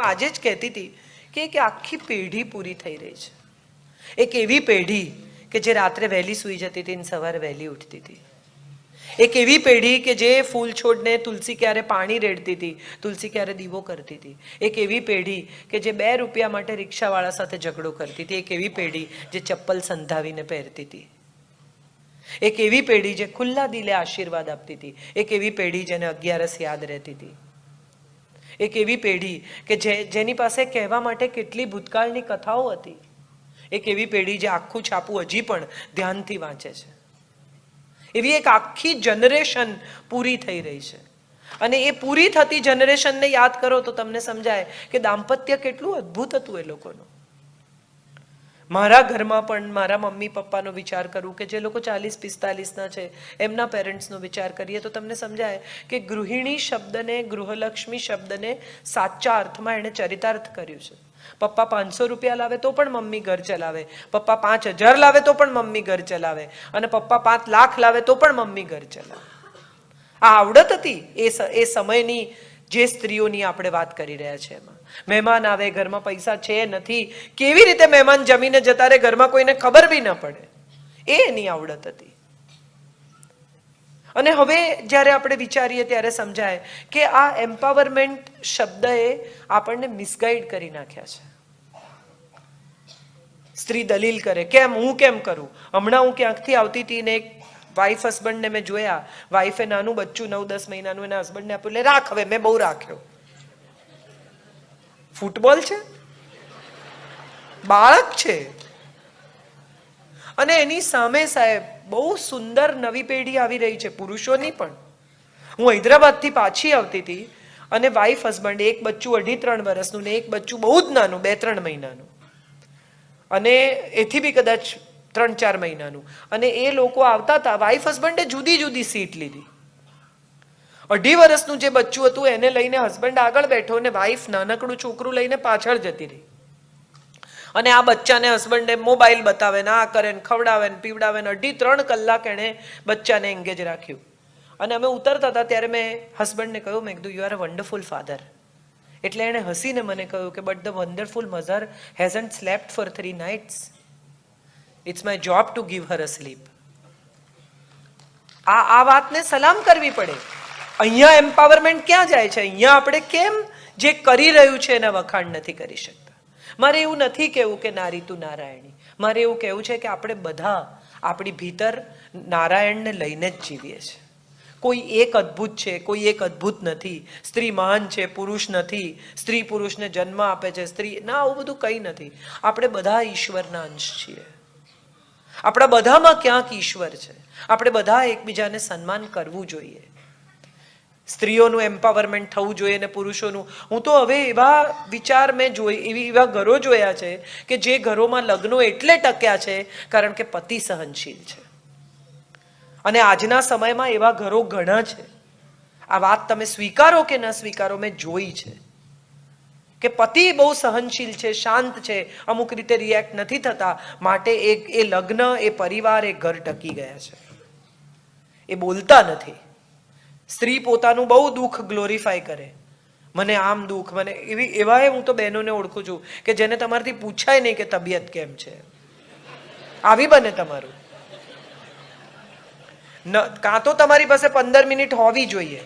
આજે જ કહેતી હતી કે આખી પેઢી પૂરી થઈ રહી છે. એક એવી પેઢી કે જે રાત્રે વહેલી સૂઈ જતી હતી અને સવારે વહેલી ઉઠતી હતી. એક એવી પેઢી કે જે ફૂલ છોડને તુલસી ક્યારે પાણી રેડતી હતી, તુલસી ક્યારે દીવો કરતી હતી. એક એવી પેઢી કે જે 2 રૂપિયા માટે રિક્ષાવાળા સાથે ઝઘડો કરતી હતી. એક એવી પેઢી જે ચપ્પલ સંધાવીને પહેરતી હતી. એક એવી પેઢી જે ખુલ્લા દિલે આશીર્વાદ આપતી હતી. એક એવી પેઢી જેને 11 યાદ રહેતી હતી. એક એવી પેઢી કે જેની પાસે કહેવા માટે કેટલી ભૂતકાળની કથાઓ હતી. એક એવી પેઢી જે આખું છાપું હજી પણ ધ્યાનથી વાંચે છે. એવી એક આખી જનરેશન પૂરી થઈ રહી છે. અને એ પૂરી થતી જનરેશનને યાદ કરો તો તમને સમજાય કે દાંપત્ય કેટલું અદ્ભુત હતું એ લોકોનું. મારા ઘરમાં પણ મારા મમ્મી પપ્પાનો વિચાર કરું કે જે લોકો 40-45ના છે, એમના પેરેન્ટ્સનો વિચાર કરીએ તો તમને સમજાય કે ગૃહિણી શબ્દને, ગૃહલક્ષ્મી શબ્દને સાચા અર્થમાં એણે ચરિતાર્થ કર્યું છે. પપ્પા 500 રૂપિયા લાવે તો પણ મમ્મી ઘર ચલાવે, પપ્પા 5000 લાવે તો પણ મમ્મી ઘર ચલાવે, અને પપ્પા 5 લાખ લાવે તો પણ મમ્મી ઘર ચલાવે. આ આવડત હતી એ સમયની જે સ્ત્રીઓની આપણે વાત કરી રહ્યા છીએ. એમાં મહેમાન આવે, ઘરમાં પૈસા છે નથી, કેવી રીતે મહેમાન જમીને જતા રહે, ઘરમાં કોઈને ખબર બી ન પડે, એ એની આવડત હતી. અને હવે જ્યારે આપણે વિચારીએ ત્યારે સમજાય કે આ એમ્પાવરમેન્ટ શબ્દએ આપણને મિસગાઈડ કરી નાખ્યા છે. સ્ત્રી દલીલ કરે, કેમ, હું કેમ કરું? હમણાં હું ક્યાંકથી આવતી હતી ને એક વાઈફ હસબન્ડને મેં જોયા. વાઈફે નાનું બચ્ચું 9-10 મહિનાનું એના હસબન્ડને આપ્યું, એટલે રાખ હવે, મેં બહુ રાખ્યો. ફૂટબોલ છે, બાળક છે. અને એની સામે સાહેબ બહુ સુંદર નવી પેઢી આવી રહી છે, પુરુષોની પણ. હું હૈદરાબાદથી પાછી આવતી હતી અને વાઈફ હસબન્ડ, એક બચ્ચું 2.5-3 વર્ષનું ને એક બચ્ચું બહુ જ નાનું 2-3 મહિનાનું, અને એથી બી કદાચ 3-4 મહિનાનું. અને એ લોકો આવતા હતા, વાઈફ હસબન્ડે જુદી જુદી સીટ લીધી. 2.5 વર્ષનું જે બચ્ચું હતું એને લઈને હસબન્ડ આગળ બેઠો ને વાઈફ નાનકડું છોકરું લઈને પાછળ જતી રહી. અને આ બચ્ચાને હસબન્ડે મોબાઈલ બતાવે ને આ કરે ને ખવડાવે ને પીવડાવે ને 2.5-3 કલાક એણે બચ્ચાને એંગેજ રાખ્યું. અને અમે ઉતરતા હતા ત્યારે મેં હસબન્ડને કહ્યું, મેં કીધું, you are a wonderful father. એટલે એણે હસીને મને કહ્યું કે but the wonderful mother hasn't slept for 3 nights. It's my job to give her a sleep. આ વાતને સલામ કરવી પડે. અહીંયા એમ્પાવરમેન્ટ ક્યાં જાય છે? અહીંયા આપણે કેમ જે કરી રહ્યું છે એના વખાણ નથી કરી શકતા? મારે એવું નથી કહેવું કે નારી તું નારાયણી. મારે એવું કહેવું છે કે આપણે બધા આપણી ભીતર નારાયણને લઈને જ જીવીએ છીએ. કોઈ એક અદ્ભુત છે, કોઈ એક અદ્ભુત નથી. સ્ત્રી મહાન છે, પુરુષ નથી. સ્ત્રી પુરુષને જન્મ આપે છે, સ્ત્રી ના, આવું બધું કંઈ નથી. આપણે બધા ઈશ્વરના અંશ છીએ. આપણા બધામાં ક્યાંક ઈશ્વર છે. આપણે બધા એકબીજાને સન્માન કરવું જોઈએ. સ્ત્રીઓનું એમ્પાવરમેન્ટ થવું જોઈએ ને પુરુષોનું. હું તો હવે એવા વિચાર મેં એવા ઘરો જોયા છે કે જે ઘરોમાં લગ્નો એટલે ટક્યા છે કારણ કે પતિ સહનશીલ છે. અને આજના સમયમાં એવા ઘરો ઘણા છે. આ વાત તમે સ્વીકારો કે ન સ્વીકારો, મેં જોઈ છે કે પતિ બહુ સહનશીલ છે, શાંત છે, અમુક રીતે રિએક્ટ નથી થતા, માટે એ લગ્ન, એ પરિવાર, એ ઘર ટકી ગયા છે. એ બોલતા નથી. સ્ત્રી પોતાનું બહુ દુઃખ ગ્લોરીફાય કરે. મને આમ દુઃખ, મને એવા હું તો બહેનોને ઓળખું છું કે જેને તમારાથી પૂછાય નહીં કે તબિયત કેમ છે. આવી બને તમારું. કાં તો તમારી પાસે 15 મિનિટ હોવી જોઈએ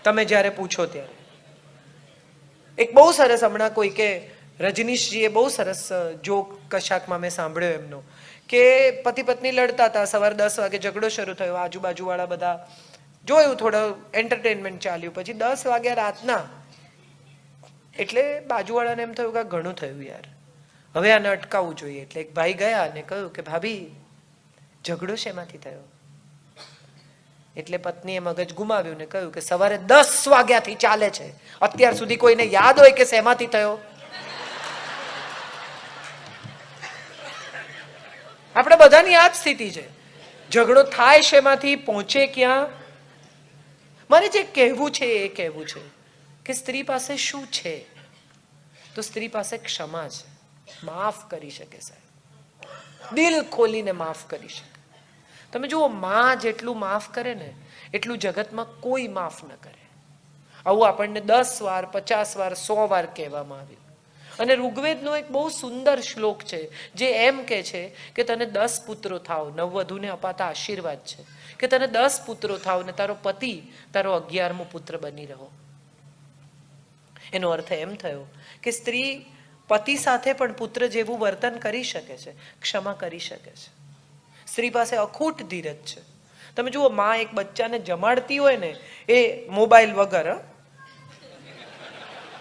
તમે જ્યારે પૂછો ત્યારે. એક બહુ સરસ હમણાં કોઈ કે રજનીશજીએ બહુ સરસ જોક કશાકમાં મેં સાંભળ્યો એમનો, કે પતિ પત્ની લડતા હતા, સવારે 10 વાગે ઝઘડો શરૂ થયો, આજુબાજુવાળા બધા જોયું, થોડો એન્ટરટેનમેન્ટ ચાલ્યું, પછી 10 વાગ્યા રાતના, એટલે બાજુવાળાને એમ થયું કે ઘણું થયું યાર, હવે આને અટકાવવું જોઈએ. એટલે એક ભાઈ ગયા અને કહ્યું કે ભાભી, ઝઘડો શેમાંથી થયો? એટલે પત્નીએ મગજ ગુમાવ્યું ને કહ્યું કે સવારે 10 વાગ્યાથી ચાલે છે, અત્યાર સુધી કોઈને યાદ હોય કે શેમાંથી થયો? આપણે બધાની આ જ સ્થિતિ છે. ઝઘડો થાય શેમાંથી, પહોંચે ક્યાં? મારે જે કહેવું છે એ કહેવું છે કે સ્ત્રી પાસે શું છે? તો સ્ત્રી પાસે ક્ષમા છે. માફ કરી શકે સાહેબ, દિલ ખોલીને માફ કરી શકે. તમે જુઓ, માં જેટલું માફ કરે ને એટલું જગતમાં કોઈ માફ ન કરે. આવું આપણને 10 વાર, 50 વાર, 100 વાર કહેવામાં આવ્યું. અને ઋગ્વેદનો એક બહુ સુંદર શ્લોક છે જે એમ કહે છે કે તને 10 પુત્રો થાવ, નવવધૂને અપાતા આશીર્વાદ છે કે તને 10 પુત્રો થાવ ને તારો પતિ તારો 11મો પુત્ર બની રહો. એનો અર્થ એમ થયો કે સ્ત્રી પતિ સાથે પણ પુત્ર જેવું વર્તન કરી શકે છે, ક્ષમા કરી શકે છે. સ્ત્રી પાસે અખૂટ ધીરજ છે. તમે જુઓ, માં એક બચ્ચાને જમાડતી હોય ને, એ મોબાઈલ વગર,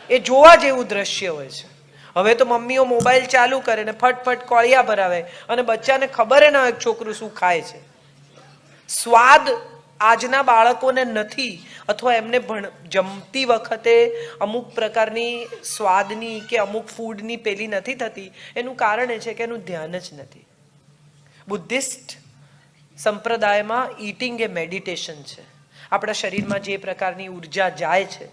એ જોવા જેવું દ્રશ્ય હોય છે. હવે તો મમ્મીઓ મોબાઈલ ચાલુ કરે ને ફટફટ કોળિયા ભરાવે અને બચ્ચાને ખબર ના હોય છોકરું શું ખાય છે. સ્વાદ આજના બાળકોને નથી, અથવા એમને જમતી વખતે અમુક પ્રકારની સ્વાદની કે અમુક ફૂડની પેલી નથી થતી. એનું કારણ એ છે કે એનું ધ્યાન જ નથી. બુદ્ધિસ્ટ સંપ્રદાયમાં ઈટિંગ એ મેડિટેશન છે. આપણા શરીરમાં જે પ્રકારની ઉર્જા જાય છે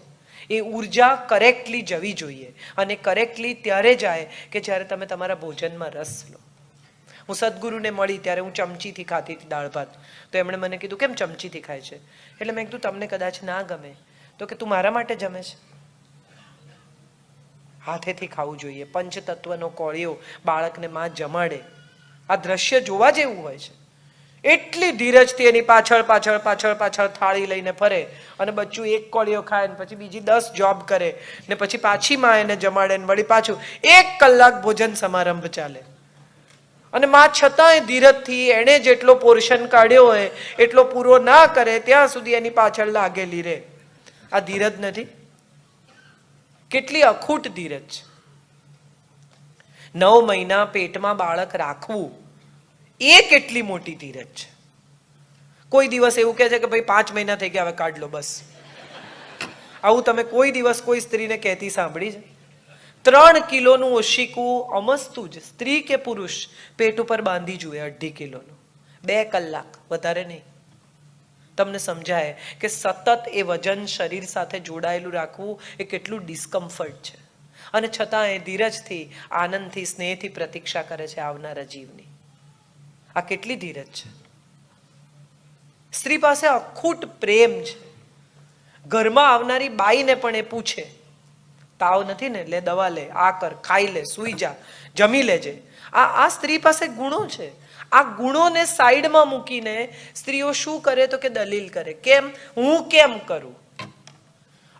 એ ઉર્જા કરેક્ટલી જવી જોઈએ, અને કરેક્ટલી ત્યારે જાય કે જ્યારે તમે તમારા ભોજનમાં રસ લો. હું સદગુરુને મળી ત્યારે હું ચમચીથી ખાતી હતી દાળ ભાત. તો એમણે મને કીધું કેમ ચમચીથી ખાય છે? એટલે મેં કીધું તમને કદાચ ના ગમે તો કે તું મારા માટે જમે છે. હાથેથી ખાવું જોઈએ. પંચતત્વનો કોળિયો બાળકને માં જમાડે, આ દ્રશ્ય જોવા જેવું હોય છે. એટલી ધીરજથી એની પાછળ પાછળ પાછળ પાછળ થાળી લઈને ફરે, અને બચ્ચું એક કોળિયો ખાય ને પછી બીજી 10 જોબ કરે ને પછી પાછી માં એને જમાડે ને વળી પાછું 1 કલાક ભોજન સમારંભ ચાલે. અને માં છતાંય ધીરજથી એણે જેટલો પોર્શન કાઢ્યો હોય એટલો પૂરો ના કરે ત્યાં સુધી એની પાછળ લાગેલી રહે. આ ધીરજ નથી? કેટલી અખૂટ ધીરજ છે. 9 મહિના પેટમાં બાળક રાખવું એ કેટલી મોટી ધીરજ છે. કોઈ દિવસ એવું કહે છે કે ભાઈ 5 મહિના થઈ ગયા, હવે કાઢ લો બસ. આવું તમે કોઈ દિવસ કોઈ સ્ત્રીને કહેતી સાંભળી છે? 3 કિલોનું ઓશિકું અમસ્તું જ સ્ત્રી કે પુરુષ પેટ ઉપર બાંધી જુએ, 2.5 કિલોનું, 2 કલાક, વધારે નહીં. તમને સમજાય કે સતત એ વજન શરીર સાથે જોડાયેલું રાખવું એ કેટલું ડિસ્કમ્ફર્ટ છે. અને છતાં એ ધીરજથી, આનંદથી, સ્નેહથી પ્રતીક્ષા કરે છે આવનારા જીવની. આ કેટલી ધીરજ છે. સ્ત્રી પાસે અખૂટ પ્રેમ છે. ઘરમાં આવનારી બાઈને પણ એ પૂછે, તાવ નથી ને? લે દવા લે, આ કર, ખાઈ લે, સૂઈ જા, જમી લેજે. આ સ્ત્રી પાસે ગુણો છે. આ ગુણોને સાઈડમાં મૂકીને સ્ત્રીઓ શું કરે તો કે દલીલ કરે. કેમ? હું કેમ કરું?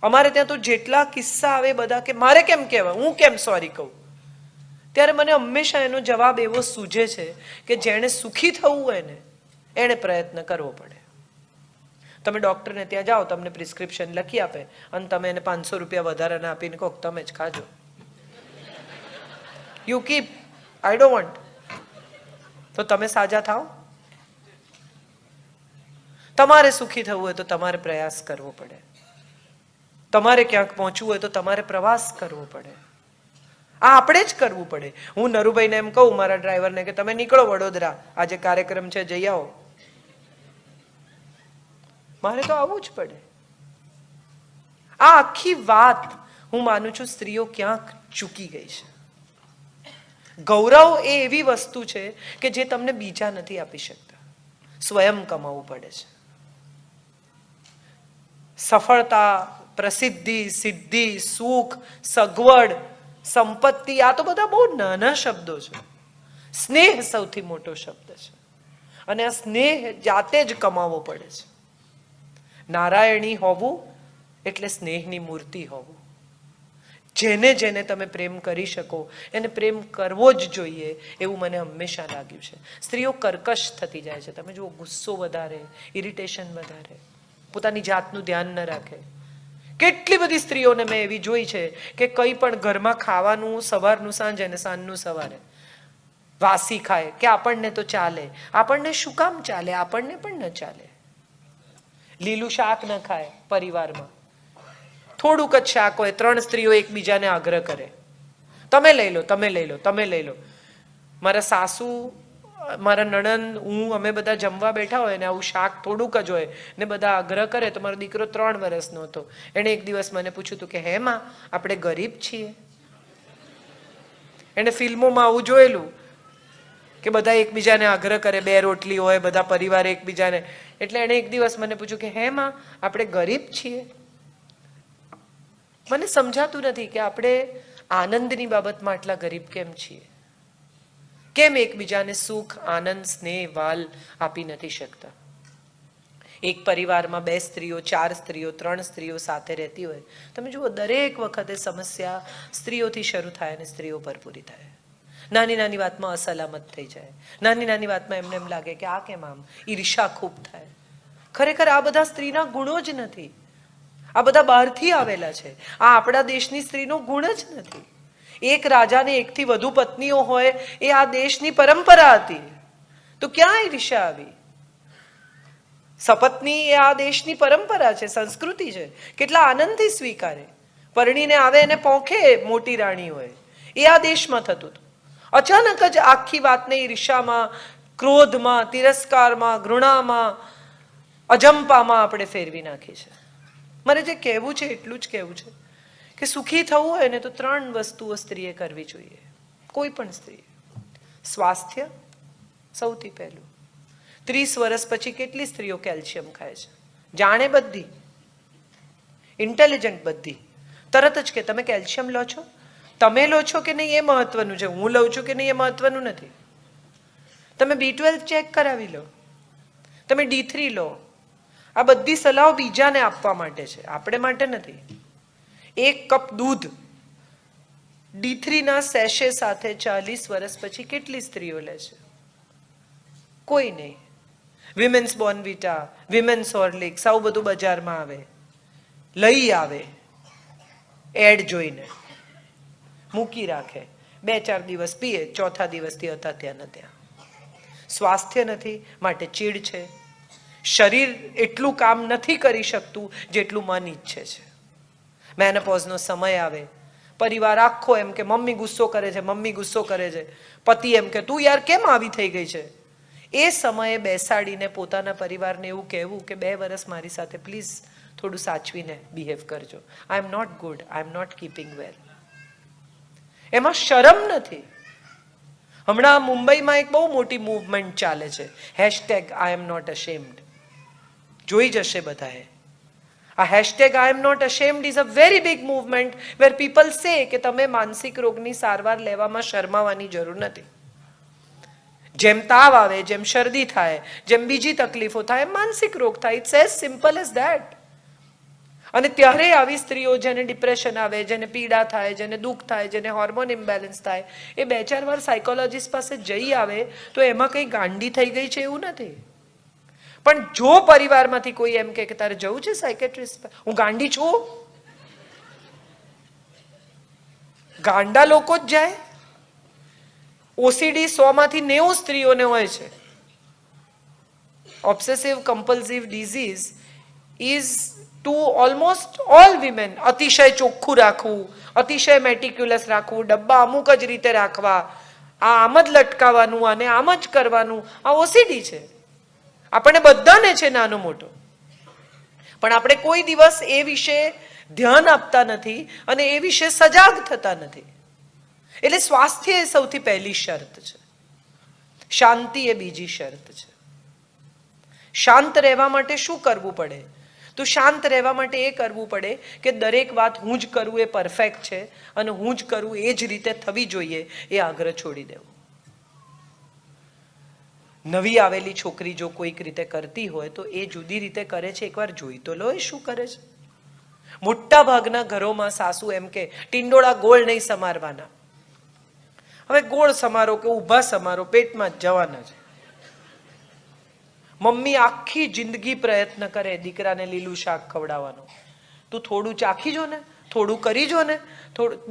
અમારે ત્યાં તો જેટલા કિસ્સા આવે બધા કે મારે કેમ કહેવાય, હું કેમ સોરી કહું? ત્યારે મને હંમેશા એનો જવાબ એવો સૂઝે છે કે જેણે સુખી થવું હોય ને એણે પ્રયત્ન કરવો પડે. તમે ડૉક્ટરને ત્યાં જાઓ, તમને પ્રિસ્ક્રિપ્શન લખી આપે અને તમે એને 500 રૂપિયા વધારાના આપીને કહો તમે જ ખાજો. You keep, I don't want. તો તમે સાજા થાઓ? તમારે સુખી થવું હોય તો તમારે પ્રયાસ કરવો પડે. તમારે ક્યાંક પહોંચવું હોય તો તમારે પ્રવાસ કરવો પડે. આ આપણે જ કરવું પડે. હું નરુભાઈને એમ કહું, મારા ડ્રાઈવરને, કે તમે નીકળો વડોદરા, આજે કાર્યક્રમ છે, જઈ આવો. મારે તો આવવું જ પડે. આ આખી વાત હું માનું છું સ્ત્રીઓ ક્યાંક ચૂકી ગઈ છે. ગૌરવ એ એવી વસ્તુ છે કે જે તમને બીજા નથી આપી શકતા, સ્વયં કમાવવું પડે છે. સફળતા, પ્રસિદ્ધિ, સિદ્ધિ, સુખ, સગવડ, સંપત્તિ, આ તો બધા બહુ નાના શબ્દો છે. સ્નેહ સૌથી મોટો શબ્દ છે, અને આ સ્નેહ જાતે જ કમાવવો પડે છે. નારાયણી હોવું એટલે સ્નેહની મૂર્તિ હોવું. જેને જેને તમે પ્રેમ કરી શકો એને પ્રેમ કરવો જ જોઈએ એવું મને હંમેશા લાગ્યું છે. સ્ત્રીઓ કર્કશ થતી જાય છે. તમે જુઓ, ગુસ્સો વધારે, ઇરિટેશન વધારે, પોતાની જાતનું ધ્યાન ન રાખે. કેટલી બધી સ્ત્રીઓને મેં એવી જોઈ છે કે કંઈ પણ ઘરમાં ખાવાનું સવારનું સાંજે ને સાંજનું સવારે વાસી ખાય કે આપણને તો ચાલે. આપણને શું કામ ચાલે? આપણને પણ ન ચાલે. લીલું શાક ન ખાય પરિવારમાં, થોડુંક જ શાક હોય, 3 સ્ત્રીઓ એકબીજાને આગ્રહ કરે, તમે લઈ લો, તમે લઈ લો, તમે લઈ લો. મારા સાસુ, મારા નણંદ, હું, અમે બધા જમવા બેઠા હોય ને આવું શાક થોડુંક જ હોય ને બધા આગ્રહ કરે. તો મારો દીકરો 3 વર્ષનો હતો, એણે એક દિવસ મને પૂછ્યું હતું કે હે માં, આપણે ગરીબ છીએ? એને ફિલ્મોમાં આવું જોયેલું કે બધા એકબીજાને આગ્રહ કરે, 2 રોટલી હોય, બધા પરિવાર એકબીજાને. એટલે એણે એક દિવસ મને પૂછ્યું કે હે માં, આપણે ગરીબ છીએ? મને સમજાતું નથી કે આપણે આનંદની બાબતમાં આટલા ગરીબ કેમ છીએ, કેમ એકબીજાને સુખ, આનંદ, સ્નેહ, વાલ આપી નથી શકતા. એક પરિવારમાં 2 સ્ત્રીઓ, 4 સ્ત્રીઓ, 3 સ્ત્રીઓ સાથે રહેતી હોય, તમે જુઓ દરેક વખતે સમસ્યા સ્ત્રીઓથી શરૂ થાય અને સ્ત્રીઓ પર પૂરી થાય. નાની નાની વાતમાં અસલામત થઈ જાય, નાની નાની વાતમાં એમને એમ લાગે કે આ કેમ આમ, ઈર્ષા ખૂબ થાય. ખરેખર આ બધા સ્ત્રીના ગુણો જ નથી, આ બધા બહારથી આવેલા છે. આ આપણા દેશની સ્ત્રીનો ગુણ જ નથી. એક રાજાને એકથી વધુ પત્નીઓ હોય એ આ દેશની પરંપરા હતી, તો ક્યાં ઈર્ષા આવી? સપત્ની એ આ દેશની પરંપરા છે, સંસ્કૃતિ છે. કેટલા આનંદથી સ્વીકારે. પરણીને આવે અને પોંખે મોટી રાણી હોય, એ આ દેશમાં થતું હતું. અચાનક જ આખી વાતને ઈર્ષામાં, ક્રોધમાં, તિરસ્કારમાં, ઘૃણામાં, અજંપામાં આપણે ફેરવી નાખી છે. મારે જે કહેવું છે એટલું જ કહેવું છે કે સુખી થવું હોય ને તો 3 વસ્તુઓ સ્ત્રીએ કરવી જોઈએ, કોઈ પણ સ્ત્રીએ. સ્વાસ્થ્ય સૌથી પહેલું. 30 વર્ષ પછી કેટલી સ્ત્રીઓ કેલ્શિયમ ખાય છે? જાણે બધી, ઇન્ટેલિજન્ટ બધી, તરત જ કે તમે કેલ્શિયમ લો છો? તમે લો છો કે નહીં એ મહત્વનું છે, હું લઉં છું કે નહીં એ મહત્વનું નથી. તમે B12 ચેક કરાવી લો, તમે D3 લો. આ બધી સલાહો બીજાને આપવા માટે છે, આપણે માટે નથી. 1 કપ દૂધ D3 ના સેશે સાથે 40 વર્ષ પછી કેટલી સ્ત્રીઓ લે છે? કોઈ નહીં. વિમેન્સ બોર્નવિટા, વિમેન્સ હોર્લિક્સ, આવું બધું બજારમાં આવે, લઈ આવે, એડ જોઈને મૂકી રાખે, 2-4 દિવસ પીએ, ચોથા દિવસથી હતા ત્યાં ને ત્યાં. સ્વાસ્થ્ય નથી માટે ચીડ છે. શરીર એટલું કામ નથી કરી શકતું જેટલું મન ઈચ્છે છે. મેનોપોઝનો સમય આવે, પરિવાર આખો એમ કે મમ્મી ગુસ્સો કરે છે, મમ્મી ગુસ્સો કરે છે. પતિ એમ કે તું યાર કેમ આવી થઈ ગઈ છે? એ સમયે બેસાડીને પોતાના પરિવારને એવું કહેવું કે 2 વર્ષ મારી સાથે પ્લીઝ થોડું સાચવીને બિહેવ કરજો. I am not good, I am not keeping well. એમાં શરમ નથી. હમણાં મુંબઈમાં એક બહુ મોટી મૂવમેન્ટ ચાલે છે, #I am not ashamed. જોઈ જશે બધાએ. આ #I am not ashamed is a very big movement where people say કે તમે માનસિક રોગની સારવાર લેવામાં શરમાવાની જરૂર નથી. જેમ તાવ આવે, જેમ શરદી થાય, જેમ બીજી તકલીફો થાય, માનસિક રોગ થાય. It's as simple as that. અને ત્યારે આવી સ્ત્રીઓ જેને ડિપ્રેશન આવે, જેને પીડા થાય, જેને દુઃખ થાય, જેને હોર્મોન ઇમ્બેલેન્સ થાય, એ 2-4 વાર સાયકોલોજીસ્ટ પાસે જઈ આવે તો એમાં કંઈ ગાંડી થઈ ગઈ છે એવું નથી. પણ જો પરિવારમાંથી કોઈ એમ કે તારે જવું છે સાયકેટ્રિસ્ટ, હું ગાંડી છું? ગાંડા લોકો જ જાય. ઓસીડી 100માંથી 90 સ્ત્રીઓને હોય છે. Obsessive compulsive disease is to almost all women. અતિશય ચોખ્ખું રાખવું, અતિશય મેટિક્યુલસ રાખવું, ડબ્બા અમુક જ રીતે રાખવા, આમ જ લટકાવવાનું અને આમ જ કરવાનું, આ ઓસીડી છે. આપણને બધાને છે નાનો મોટો. પણ આપણે કોઈ દિવસ એ વિશે ધ્યાન આપતા નથી અને એ વિશે સજાગ થતા નથી. એટલે સ્વાસ્થ્ય એ સૌથી પહેલી શરત છે, શાંતિ એ બીજી શરત છે. શાંત રહેવા માટે શું કરવું પડે? તો શાંત રહેવા માટે એ કરવું પડે કે દરેક વાત હું જ કરું એ પરફેક્ટ છે અને હું જ કરું એ જ રીતે થવી જોઈએ, એ આગ્રહ છોડી દેવો. નવી આવેલી છોકરી જો કોઈક રીતે કરતી હોય તો એ જુદી રીતે કરે છે, એકવાર જોઈ તો લો એ શું કરે છે. મોટા ભાગના ઘરોમાં સાસુ એમ કે ટિંડોળા ગોળ નહીં સમારવાના. હવે ગોળ સમારો કે ઊભા સમારો, પેટમાં જ જવાના છે. મમ્મી આખી જિંદગી પ્રયત્ન કરે દીકરાને લીલું શાક ખવડાવવાનો. તું થોડું ચાખી જો ને, થોડું કરી જો ને,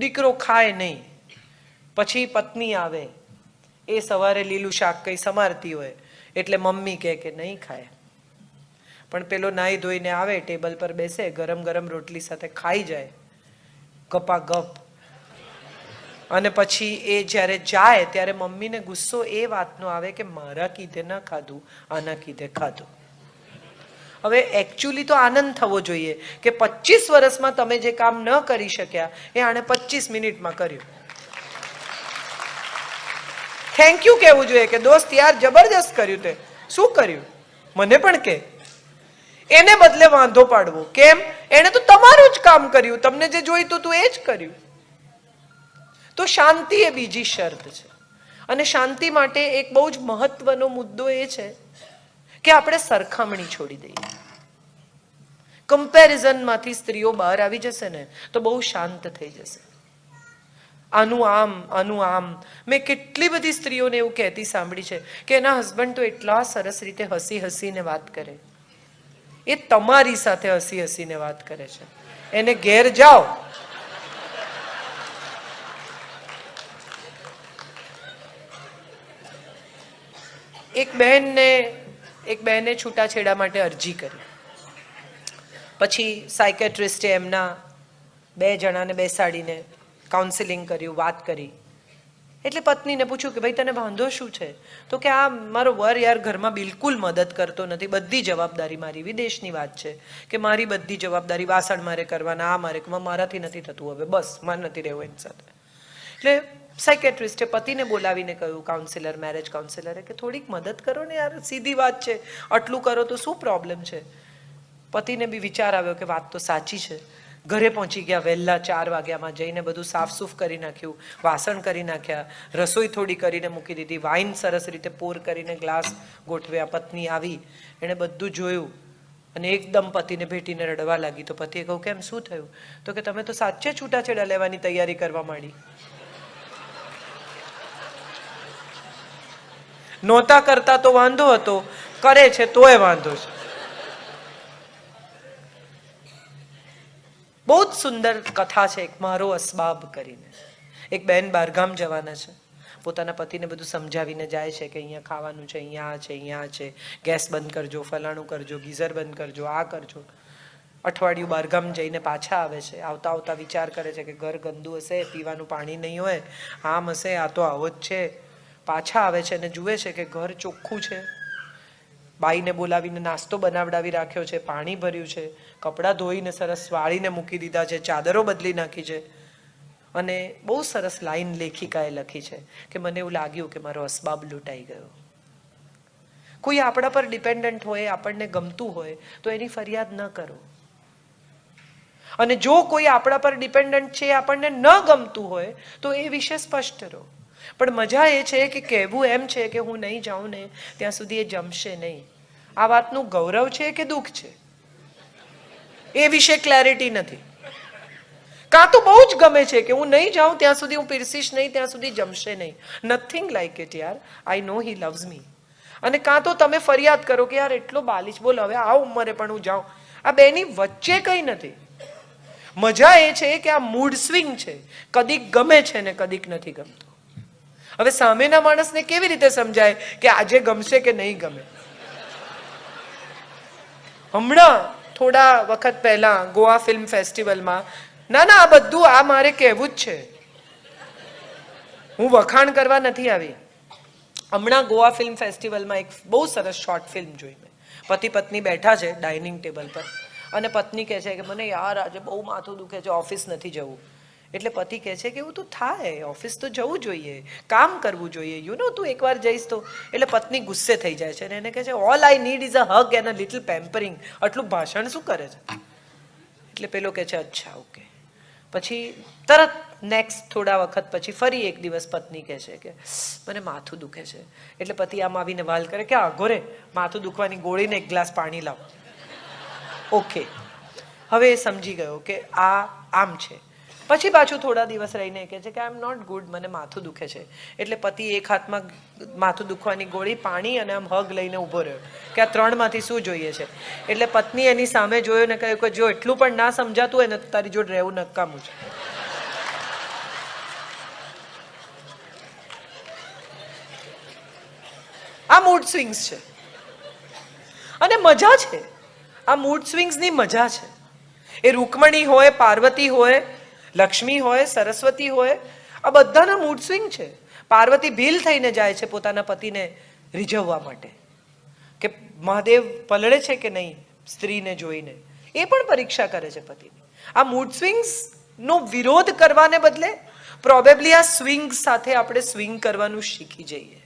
દીકરો ખાય નહીં. પછી પત્ની આવે, એ સવારે લીલું શાક કંઈ સમારતી હોય એટલે મમ્મી કહે કે નહીં ખાય. પણ પેલો નાહી ધોઈને આવે, ટેબલ પર બેસે, ગરમ ગરમ રોટલી સાથે ખાઈ જાય ગપા ગપ. અને પછી એ જ્યારે જાય ત્યારે મમ્મીને ગુસ્સો એ વાતનો આવે કે મારા કીધે ના ખાધું, આના કીધે ખાધું. હવે એકચ્યુઅલી તો આનંદ થવો જોઈએ કે 25 વર્ષમાં તમે જે કામ ન કરી શક્યા એ આણે 25 મિનિટમાં કર્યું. થેન્ક યુ કહેવું જોઈએ કે દોસ્ત યાર જબરજસ્ત કર્યું, તે શું કર્યું મને પણ કે. એને બદલે વાંધો પાડવો. કેમ? એને તો તમારું જ કામ કર્યું, તમને જે જોઈતું હતું એ જ કર્યું. તો શાંતિ એ બીજી શરત છે. અને શાંતિ માટે એક બહુ જ મહત્વનો મુદ્દો એ છે કે આપણે સરખામણી છોડી દઈએ. કમ્પેરિઝનમાંથી સ્ત્રીઓ બહાર આવી જશે ને તો બહુ શાંત થઈ જશે. આનું આમ. મેં કેટલી બધી સ્ત્રીઓને એવું કહેતી સાંભળી છે કે એના હસબન્ડ તો એટલા સરસ રીતે હસી હસીને વાત કરે. એ તમારી સાથે હસી હસીને વાત કરે છે. એને ઘેર જાઓ, એક બહેને છૂટાછેડા માટે અરજી કરી. પછી સાયકેટ્રિસ્ટે એમના 2 જણાને બેસાડીને કાઉન્સિલિંગ કર્યું, વાત કરી. એટલે પત્નીને પૂછ્યું કે ભાઈ તને વાંધો શું છે? તો કે આ મારો વર યાર ઘરમાં બિલકુલ મદદ કરતો નથી, બધી જવાબદારી મારી. વિદેશની વાત છે કે મારી બધી જવાબદારી, વાસણ મારે કરવાના, આ મારાથી નથી થતું, હવે બસ મારે નથી રહેવું એની સાથે. એટલે સાયકેટ્રિસ્ટે પતિને બોલાવીને કહ્યું, કાઉન્સિલર, મેરેજ કાઉન્સિલરે, કે થોડીક મદદ કરો ને યાર, સીધી વાત છે, આટલું કરો તો શું પ્રોબ્લેમ છે? પતિને બી વિચાર આવ્યો કે વાત તો સાચી છે. ઘરે પહોંચી ગયા વહેલા 4 વાગ્યામાં, જઈને બધું સાફસૂફ કરી નાખ્યું, વાસણ કરી નાખ્યા, રસોઈ થોડી કરીને મૂકી દીધી, વાઇન સરસ રીતે પોર કરીને ગ્લાસ ગોઠવ્યા. પત્ની આવી, એણે બધું જોયું અને એકદમ પતિને ભેટીને રડવા લાગી. તો પતિએ કહ્યું, કેમ, શું થયું? તો કે તમે તો સાચે છૂટાછેડા લેવાની તૈયારી કરવા માંડી. નહોતા કરતા તો વાંધો હતો, કરે છે તોય વાંધો છે. બહુ જ સુંદર કથા છે એક, મારો અસબાબ કરીને. એક બહેન બહારગામ જવાના છે, પોતાના પતિને બધું સમજાવીને જાય છે કે અહીંયા ખાવાનું છે, અહીંયા આ છે, અહીંયા આ છે, ગેસ બંધ કરજો, ફલાણું કરજો, ગીઝર બંધ કરજો, આ કરજો. અઠવાડિયું બહારગામ જઈને પાછા આવે છે. આવતા આવતા વિચાર કરે છે કે ઘર ગંદુ હશે, પીવાનું પાણી નહીં હોય, આમ હશે, આ તો આવો જ છે. પાછા આવે છે અને જુએ છે કે ઘર ચોખ્ખું છે. બાઈને બોલાવીને નાસ્તો બનાવડાવી રાખ્યો છે, પાણી ભર્યું છે, કપડાં ધોઈને સરસ વાળીને મૂકી દીધા છે, ચાદરો બદલી નાખી છે. અને બહુ સરસ લાઈન લેખિકાએ લખી છે કે મને એવું લાગ્યું કે મારો અસબાબ લૂંટાઈ ગયો. કોઈ આપણા પર ડિપેન્ડન્ટ હોય, આપણને ગમતું હોય તો એની ફરિયાદ ન કરો. અને જો કોઈ આપણા પર ડિપેન્ડન્ટ છે, આપણને ન ગમતું હોય તો એ વિશે સ્પષ્ટ રહો. પણ મજા એ છે કે કહેવું એમ છે કે હું નહીં જાઉં ને ત્યાં સુધી એ જમશે નહીં. આ વાતનું ગૌરવ છે કે દુઃખ છે એ વિશે ક્લેરિટી નથી. કાં તો બહુ જ ગમે છે કે હું નહીં જાઉં ત્યાં સુધી હું પીરસીશ નહીં, ત્યાં સુધી જમશે નહીં. નથિંગ લાઈક ઇટ યાર, આઈ નો હી લવ્સ મી. અને કાં તો તમે ફરિયાદ કરો કે યાર એટલો બાલિશ, બોલ હવે આ ઉંમરે પણ હું જાઉં. આ બેની વચ્ચે કંઈ નથી. મજા એ છે કે આ મૂડ સ્વિંગ છે, કદીક ગમે છે ને કદીક નથી ગમતું. હવે સામેના માણસને કેવી રીતે સમજાય કે આજે ગમશે કે નહીં ગમે? હમણાં થોડા વખત પહેલા ગોવા ફિલ્મ ફેસ્ટિવલમાં, ના આ બધું આ મારે કહેવું જ છે, હું વખાણ કરવા નથી આવી. હમણાં ગોવા ફિલ્મ ફેસ્ટિવલમાં એક બહુ સરસ શોર્ટ ફિલ્મ જોઈ મેં. પતિ પત્ની બેઠા છે ડાઇનિંગ ટેબલ પર અને પત્ની કહે છે કે મને યાર આજે બહુ માથું દુખે છે, ઓફિસ નથી જવું. એટલે પતિ કહે છે કે એવું તો થાય, ઓફિસ તો જવું જોઈએ, કામ કરવું જોઈએ, યુ નો, તું એકવાર જઈશ તો. એટલે પત્ની ગુસ્સે થઈ જાય છે અને એને કહે છે all I need is a હગ and a little pampering. આટલું ભાષણ શું કરે છે? એટલે પેલો કહે છે અચ્છા ઓકે. પછી તરત નેક્સ્ટ થોડા વખત પછી ફરી એક દિવસ પત્ની કહે છે કે મને માથું દુખે છે. એટલે પતિ આમ આવીને વાલ કરે કે ઘોરે માથું દુખવાની ગોળીને એક ગ્લાસ પાણી લાવ. ઓકે, હવે એ સમજી ગયો કે આ આમ છે. પછી પાછું થોડા દિવસ રહીને કહે છે કે આઈ એમ નોટ ગુડ, મને માથું દુખે છે. એટલે પતિ એક હાથમાં માથું દુખવાની ગોળી, પાણી અને આમ હગ લઈને ઊભો રહ્યો કે આ 3માંથી શું જોઈએ છે. એટલે પત્ની એની સામે જોયો ને કહ્યું કે જો એટલું પણ ના સમજાતું હોય ને તો તારી જોડે રહેવું નકામું છે. આ મૂડ સ્વિંગ્સ છે અને મજા છે. આ મૂડ સ્વિંગ્સની મજા છે. એ રૂકમણી હોય, પાર્વતી હોય, લક્ષ્મી હોય, સરસ્વતી હોય, આ બધાના મૂડ સ્વિંગ છે. પાર્વતી ભીલ થઈને જાય છે પોતાના પતિને રીઝવવા માટે કે મહાદેવ પલળે છે કે નહીં સ્ત્રીને જોઈને. એ પણ પરીક્ષા કરે છે પતિની. આ મૂડ સ્વિંગ્સનો વિરોધ કરવાને બદલે પ્રોબેબલી આ સ્વિંગ સાથે આપણે સ્વિંગ કરવાનું શીખી જઈએ.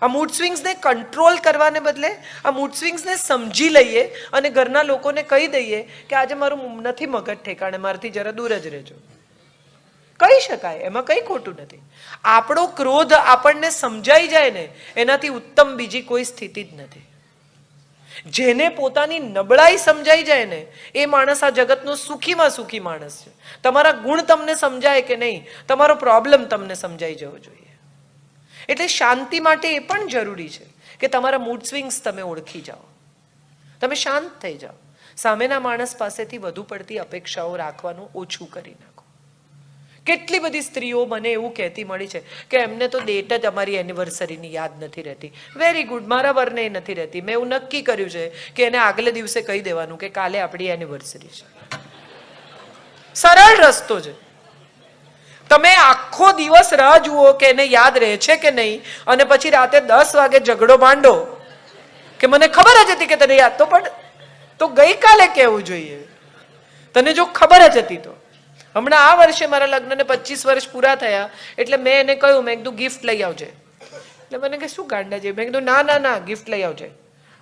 આ મૂડ સ્વિંગ્સને કંટ્રોલ કરવાને બદલે આ મૂડ સ્વિંગ્સને સમજી લઈએ અને ઘરના લોકોને કહી દઈએ કે આજે મારું નથી મગજ ઠેકાણે, મારાથી જરા દૂર જ રહેજો. કહી શકાય, એમાં કંઈ ખોટું નથી. આપણો ક્રોધ આપણને સમજાઈ જાય ને એનાથી ઉત્તમ બીજી કોઈ સ્થિતિ જ નથી. જેને પોતાની નબળાઈ સમજાઈ જાય ને એ માણસ આ જગતનો સુખીમાં સુખી માણસ છે. તમારા ગુણ તમને સમજાય કે નહીં, તમારો પ્રોબ્લેમ તમને સમજાઈ જવો જોઈએ. એટલે શાંતિ માટે એ પણ જરૂરી છે કે તમારા મૂડ સ્વિંગ્સ તમે ઓળખી જાઓ, તમે શાંત થઈ જાઓ, સામેના માણસ પાસેથી વધુ પડતી અપેક્ષાઓ રાખવાનું ઓછું કરી નાખો. કેટલી બધી સ્ત્રીઓ મને એવું કહેતી મળી છે કે એમને તો ડેટ જ અમારી એનિવર્સરીની યાદ નથી રહેતી. વેરી ગુડ, મારા વરને નથી રહેતી. મેં એવું નક્કી કર્યું છે કે એને આગલે દિવસે કહી દેવાનું કે કાલે આપણી એનિવર્સરી છે. સરળ રસ્તો છે. તમે આખો દિવસ રાહ જુઓ કે એને યાદ રહે છે કે નહીં, અને પછી રાતે 10 વાગે ઝઘડો માંડો કે મને ખબર જ હતી કે તને યાદ તો ગઈકાલે કહેવું જોઈએ. તને જો ખબર જ હતી તો. હમણાં આ વર્ષે મારા લગ્નને 25 વર્ષ પૂરા થયા એટલે મેં એને કહ્યું, મેં કીધું ગિફ્ટ લઈ આવજે. એટલે મને કે શું ગાંડા છે? મેં કીધું ના ગિફ્ટ લઈ આવજે,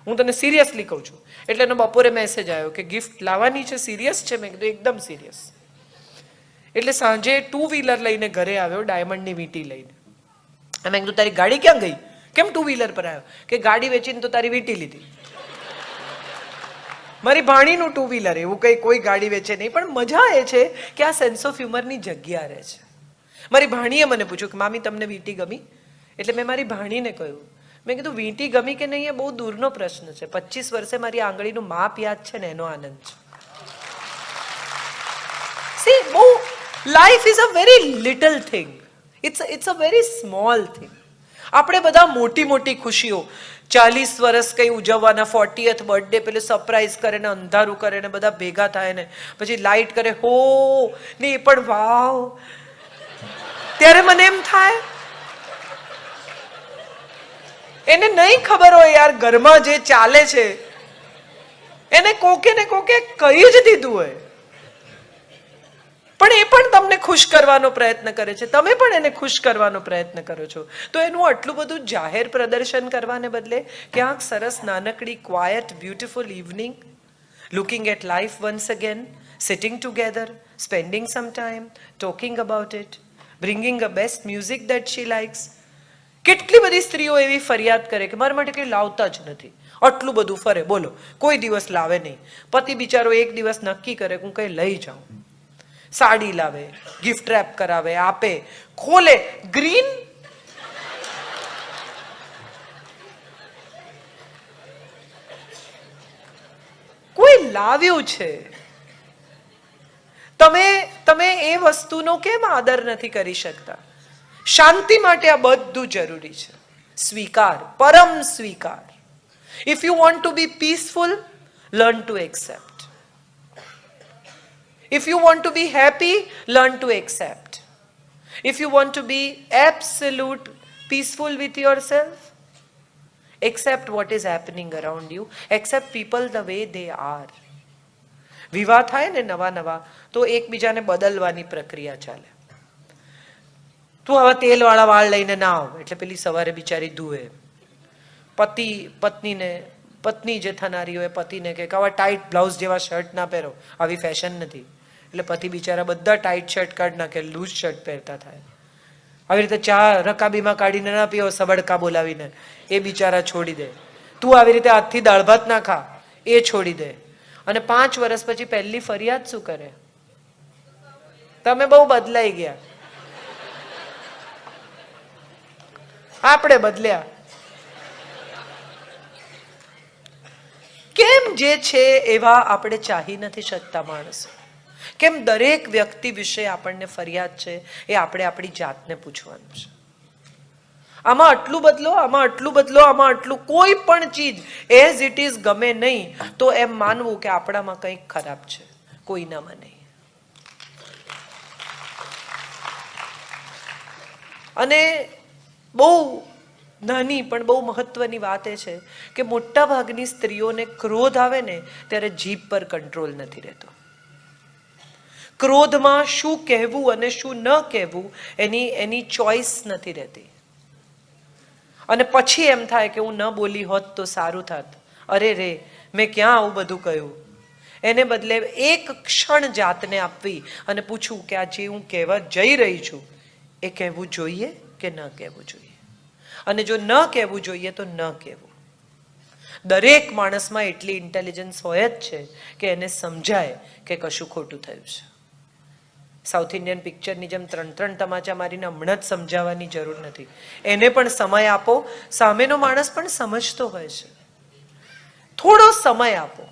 હું તને સિરિયસલી કહું છું. એટલે એનો બપોરે મેસેજ આવ્યો કે ગિફ્ટ લાવવાની છે, સિરિયસ છે? મેં કીધું એકદમ સિરિયસ. એટલે સાંજે 2 વ્હીલર લઈને ઘરે આવ્યો, ડાયમંડની વીંટી લઈને. મેં કીધું તારી ગાડી ક્યાં ગઈ? કેમ 2 વ્હીલર પર આવ્યો? કે ગાડી વેચીને તો તારી વીંટી લીધી. મારી ભાણીનું 2 વ્હીલર, એવું કંઈ કોઈ ગાડી વેચે નહીં, પણ મજા એ છે કે આ સેન્સ ઓફ હ્યુમરની જગ્યા રહે છે. મારી ભાણીએ મને પૂછ્યું કે મામી તમને વીંટી ગમી? એટલે મેં મારી ભાણીને કહ્યું, મેં કીધું વીંટી ગમી કે નહીં એ બહુ દૂરનો પ્રશ્ન છે, 25 વર્ષે મારી આંગળીનું માપ યાદ છે ને એનો આનંદ છે. સી, બહુ life is a very little thing, it's a very small thing. આપણે બધા મોટી મોટી ખુશીઓ 40 વર્ષ કંઈ ઉજવવાના, 40th બર્થડે પેલું સરપ્રાઈઝ કરે ને અંધારું કરે ને બધા ભેગા થાય ને પછી લાઈટ કરે, હો ને એ પણ વાવ. ત્યારે મને એમ થાય એને નહીં ખબર હોય યાર ઘરમાં જે ચાલે છે એને કોકે ને કોકે કહી જ દીધું હોય, પણ એ પણ તમને ખુશ કરવાનો પ્રયત્ન કરે છે, તમે પણ એને ખુશ કરવાનો પ્રયત્ન કરો છો. તો એનું આટલું બધું જાહેર પ્રદર્શન કરવાને બદલે ક્યાંક સરસ નાનકડી quiet beautiful evening, looking at life once again, sitting together, spending some time, talking about it, bringing a best music that she likes. કેટલી બધી સ્ત્રીઓ એવી ફરિયાદ કરે કે મારા માટે કંઈ લાવતા જ નથી, આટલું બધું ફરે, બોલો કોઈ દિવસ લાવે નહીં. પતિ બિચારો એક દિવસ નક્કી કરે હું કંઈ લઈ જાઉં, સાડી લાવે, ગિફ્ટ રેપ કરાવે, આપે, ખોલે, ગ્રીન. કોઈ લાવ્યું છે, તમે એ વસ્તુનો કેમ આદર નથી કરી શકતા? શાંતિ માટે આ બધું જરૂરી છે. સ્વીકાર, પરમ સ્વીકાર. If you want to be peaceful, learn to accept. If you want to be happy, learn to accept. If you want to be absolute peaceful with yourself, accept what is happening around you. Accept people the way they are. વિવાહ થાય ને નવા તો એકબીજાને બદલવાની પ્રક્રિયા ચાલે. તું હવે તેલવાળા વાળ લઈને ના આવ એટલે પેલી સવારે બિચારી ધુએ. પત્ની જે થનારી હોય પતિને કે આવા ટાઈટ બ્લાઉઝ જેવા શર્ટ ના પહેરો, આવી ફેશન નથી. એટલે પતિ બિચારા બધા ટાઈટ શર્ટ કાઢી નાખે, લૂઝ શર્ટ પહેરતા થાય. આવી રીતે ચા રકાબીમાં કાઢીને ના પીવો સબડકા બોલાવીને, એ બિચારા છોડી દે. તું આવી રીતે હાથથી દાળ ભાત ના ખા, એ છોડી દે. અને 5 વર્ષ પછી પહેલી ફરિયાદ શું કરે? તમે બહુ બદલાઈ ગયા. આપણે બદલ્યા. કેમ જે છે એવા આપણે ચાહી નથી શકતા માણસો? કેમ દરેક વ્યક્તિ વિશે આપણને ફરિયાદ છે? એ આપણે આપણી જાતને પૂછવાનું છે. આમાં આટલું બદલો, આમાં આટલું બદલો, આમાં આટલું, કોઈ પણ ચીજ એઝ ઇટ ઇઝ ગમે નહીં તો એમ માનવું કે આપણામાં કંઈક ખરાબ છે, કોઈનામાં નહીં. અને બહુ નાની પણ બહુ મહત્વની વાત એ છે કે મોટા ભાગની સ્ત્રીઓને ક્રોધ આવે ને ત્યારે જીભ પર કંટ્રોલ નથી રહેતો. ક્રોધમાં શું કહેવું અને શું ન કહેવું એની ચોઈસ નથી રહેતી. અને પછી એમ થાય કે હું ન બોલી હોત તો સારું થાત, અરે રે મેં ક્યાં આવું બધું કહ્યું. એને બદલે એક ક્ષણ જાતને આપવી અને પૂછવું કે આ જે હું કહેવા જઈ રહી છું એ કહેવું જોઈએ કે ન કહેવું જોઈએ, અને જો ન કહેવું જોઈએ તો ન કહેવું. દરેક માણસમાં એટલી ઇન્ટેલિજન્સ હોય જ છે કે એને સમજાય કે કશું ખોટું થયું છે. સાઉથ ઇન્ડિયન પિક્ચરની જેમ 3 તમાચા મારીને હમણાં જ સમજાવવાની જરૂર નથી. એને પણ સમય આપો, સામેનો માણસ પણ સમજતો હોય છે. થોડો સમય આપો.